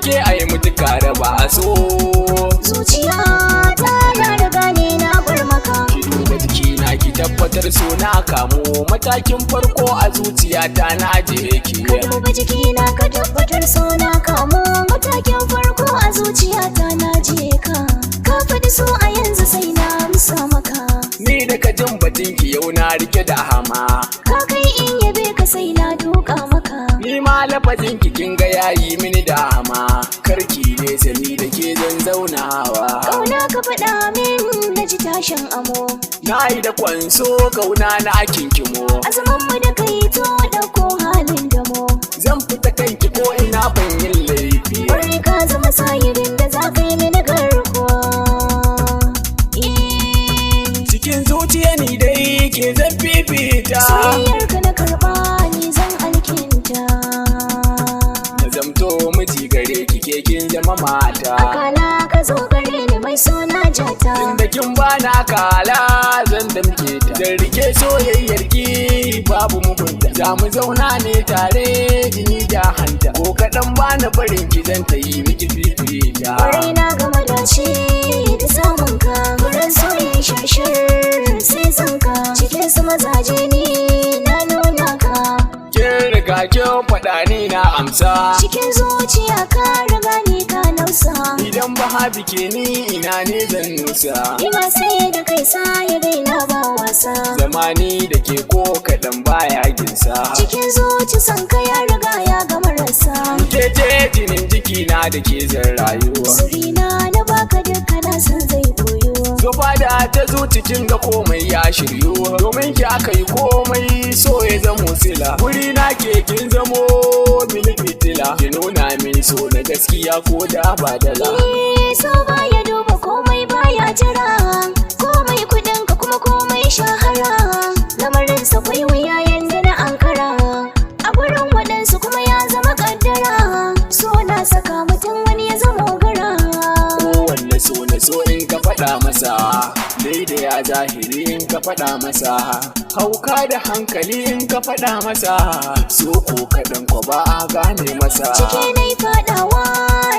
ke ai mutuka raba so. Zuciya ta na riga ne na bar maka. Ki duba jikina ki tabbatar so na kamo, matakin farko a zuciyata na je ki. Ka duba jikina ka tabbatar so na kamo, matakin farko a zuciyata na je ka. Ka faɗi so a yanzu sai na amsa maka. Ni da ka jin batun ki yau na rike da hama. Ka kai in yabe ka sai na duka maka. Ni ma lafazin ki kin ga yayi mini da hama. Karki ne sani da ke zan zaunawa. Kauna ka faɗa min na ji tashin amo. Na yi da kwanso kauna na akin kimo. Azaman mu da kai to ɗauko halin damo. Zan fita kanki ko ina ban yin laifi. Wai ka zama sayirin da za ka yi mini garko. Cikin zuciya ni dai ke zan fifita. Soyayyar ka na karɓa ni zan alkinta. Na zamto miji gare ki ke kin zama mata. Akala ka zo gare ni mai suna jata. Tunda kin bana kala zan damke ta. Dan rike soyayyar ki babu mugunta. Za mu zauna ne tare jini da hanta. Ko kaɗan bana barin ki zan ta yi miki fifita. Kwarai na gama dace da samun ka. Gurin soyayya shashar sai san ka. Cikin su mazaje ni na nuna ka. Kin riga kin faɗa ni na amsa. Cikin zuciya ka riga ni ka nausa. Idan ba habi ke ni ina ne zan nusa. Ina sai da kai sa ya daina ba wasa. Zamani da ke ko kaɗan baya ginsa. Cikin zuci san ka ya riga ya gama rasa. Kece jinin jikina da ke zan rayuwa. Sirina na baka duka na san zai koyo. Zuba da ta zuci kin ga komai ya shiryu. Domin ki aka yi komai so ya zamo sila. Wuri na ke kin zamo mini fitila. Ki nuna min so na gaskiya ko da ba dala. So baya duba komai baya jira. Komai kudin ka kuma komai shahara. Lamarin sa kwai wuya yanda na ankara. A gurin waɗansu kuma ya zama kaddara. So na saka mutum wani ya zama gara. Kowanne so na so in ka faɗa masa. Daidai a zahiri in ka faɗa masa. Hauka da hankali in ka faɗa masa. So ko kaɗan ko ba a gane masa. Ciki nai faɗawa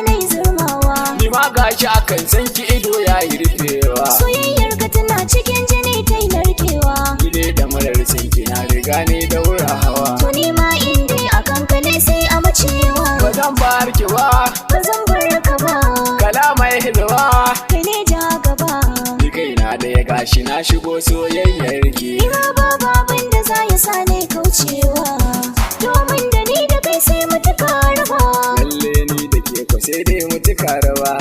nai zurmawa. Ni ma gashi akan san ki ido ya yi rufewa. Soyayyar ka tana cikin jini ta yi narkewa. Gide da marar san ki na riga ne daura hawa. To ni ma in dai akan ka ne sai a macewa. Ba zan bar ki ba. Ba zan bar ka ba. Kalamai hilwa. Kai ne ja gaba. Ni kaina da ya gashi na shigo soyayyar ki. Ni ma babu abin da za ya sa ne kaucewa. Domin da ni da kai sai mutuka raba. Lalle ni da ke ko sai dai mutuka rawa.